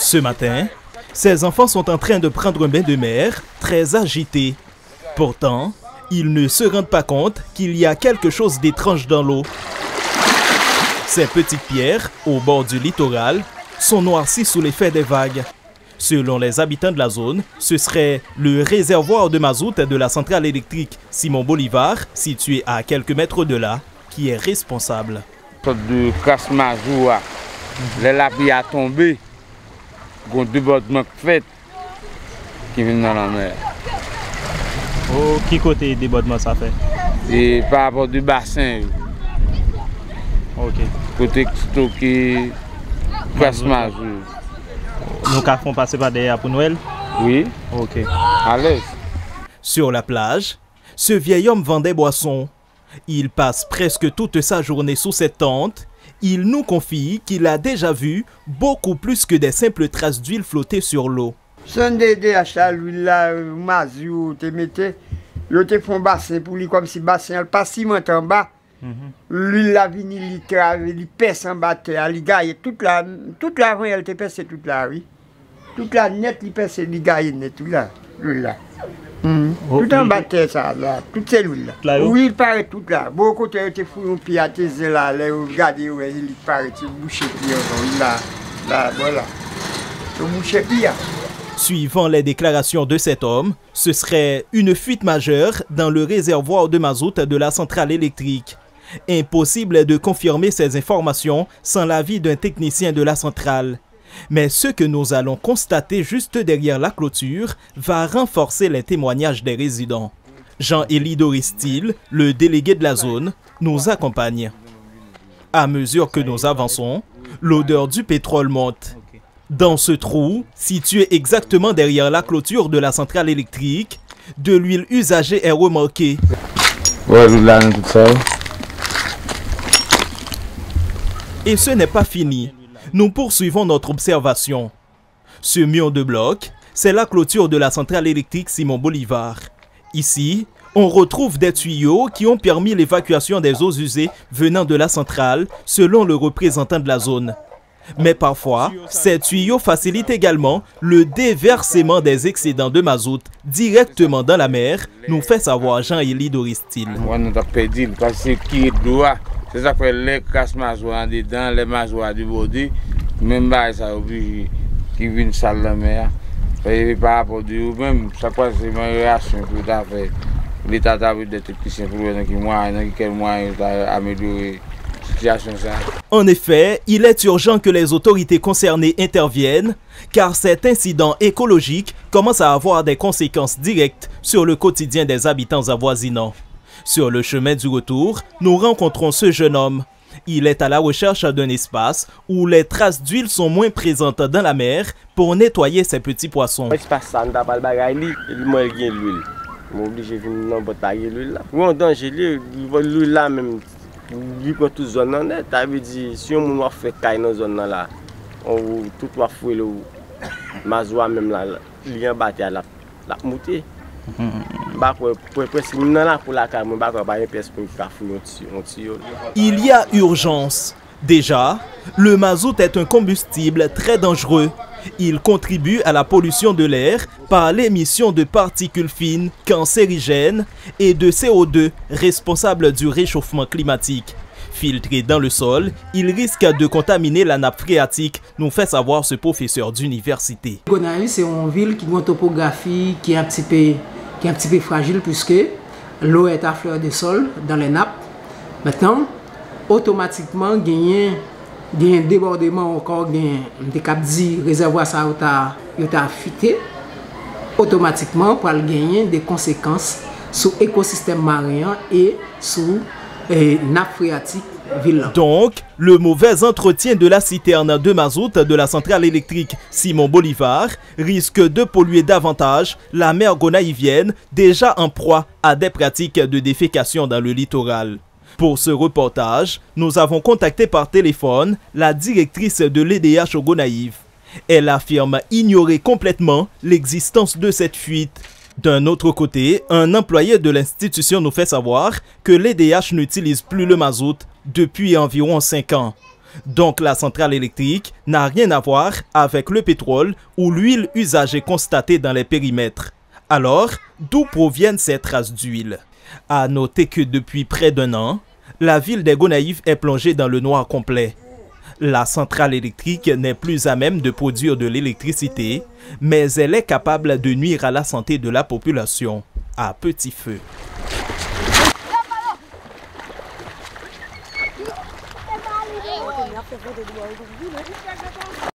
Ce matin, ces enfants sont en train de prendre un bain de mer, très agités. Pourtant, ils ne se rendent pas compte qu'il y a quelque chose d'étrange dans l'eau. Ces petites pierres, au bord du littoral, sont noircies sous l'effet des vagues. Selon les habitants de la zone, ce serait le réservoir de mazout de la centrale électrique Simon Bolivar, situé à quelques mètres de là, qui est responsable. De casse mazout, la pluie a tombé, il y a deux débordements faits qui viennent dans la mer. Oh, qui côté débordement ça fait? Et par rapport du bassin. Ok. Côté stocké, casse mazout. Nous avons passé par derrière pour Noël? Oui. Ok. À l'aise. Sur la plage, ce vieil homme vend des boissons. Il passe presque toute sa journée sous cette tente. Il nous confie qu'il a déjà vu beaucoup plus que des simples traces d'huile flotter sur l'eau. Son de acheter l'huile là, mazout, te mettez, yo te font bassin pour lui comme si bassin elle passe ciment en bas. L'huile la vini li trave, li pèse en bas terre, li gagne toute la rue elle te pèse toute la rue. Toute la net li pèse li gagne net tout là, l'huile là. Tout en bas terre ça là, toute cette l'huile là. Oui, il paraît tout là. Beaucoup de te fou un pied à tes là, là regardez où il paraît tu boucher pied là, là voilà. Tu boucher pied. Suivant les déclarations de cet homme, ce serait une fuite majeure dans le réservoir de mazout de la centrale électrique. Impossible de confirmer ces informations sans l'avis d'un technicien de la centrale. Mais ce que nous allons constater juste derrière la clôture va renforcer les témoignages des résidents. Jean-Élie Doristil, le délégué de la zone, nous accompagne. À mesure que nous avançons, l'odeur du pétrole monte. Dans ce trou, situé exactement derrière la clôture de la centrale électrique, de l'huile usagée est remarquée. Ouais, là, tout ça. Et ce n'est pas fini. Nous poursuivons notre observation. Ce mur de bloc, c'est la clôture de la centrale électrique Simon Bolivar. Ici, on retrouve des tuyaux qui ont permis l'évacuation des eaux usées venant de la centrale, selon le représentant de la zone. Mais parfois, ces tuyaux facilitent également le déversement des excédents de mazout directement dans la mer, nous fait savoir Jean-Élie Doristil. On a perdu parce que c'est ça que les casse mazout dedans, les mazouts du body, même pas ça oblige qui viennent salle la mer. Et par rapport à même, ça passe c'est une réaction tout à fait. L'État a vu des techniciens pour quel moyen améliorer. En effet, il est urgent que les autorités concernées interviennent, car cet incident écologique commence à avoir des conséquences directes sur le quotidien des habitants avoisinants. Sur le chemin du retour, nous rencontrons ce jeune homme. Il est à la recherche d'un espace où les traces d'huile sont moins présentes dans la mer pour nettoyer ses petits poissons. Lui pour toute zone là, ça veut dire si on a fait caille dans zone là, on tout va fouiller le mazoua même là, lien battu à la montée. Il y a urgence. Déjà, le mazout est un combustible très dangereux. Il contribue à la pollution de l'air par l'émission de particules fines cancérigènes et de CO2 responsables du réchauffement climatique. Filtré dans le sol, il risque de contaminer la nappe phréatique, nous fait savoir ce professeur d'université. Gonaïves, c'est une ville qui a une topographie qui est un petit peu fragile puisque l'eau est à fleur de sol dans les nappes. Maintenant, automatiquement, il y a un débordement encore, des capdis réservoirs ça a fuité. Automatiquement, pour gagner des conséquences sur l'écosystème marin et sur nappe phréatique. Donc, le mauvais entretien de la citerne de mazout de la centrale électrique Simon Bolivar risque de polluer davantage la mer gonaïvienne, déjà en proie à des pratiques de défécation dans le littoral. Pour ce reportage, nous avons contacté par téléphone la directrice de l'EDH au Gonaïves. Elle affirme ignorer complètement l'existence de cette fuite. D'un autre côté, un employé de l'institution nous fait savoir que l'EDH n'utilise plus le mazout depuis environ 5 ans. Donc la centrale électrique n'a rien à voir avec le pétrole ou l'huile usagée constatée dans les périmètres. Alors, d'où proviennent ces traces d'huile? À noter que depuis près d'1 an, la ville des Gonaïves est plongée dans le noir complet. La centrale électrique n'est plus à même de produire de l'électricité, mais elle est capable de nuire à la santé de la population à petit feu.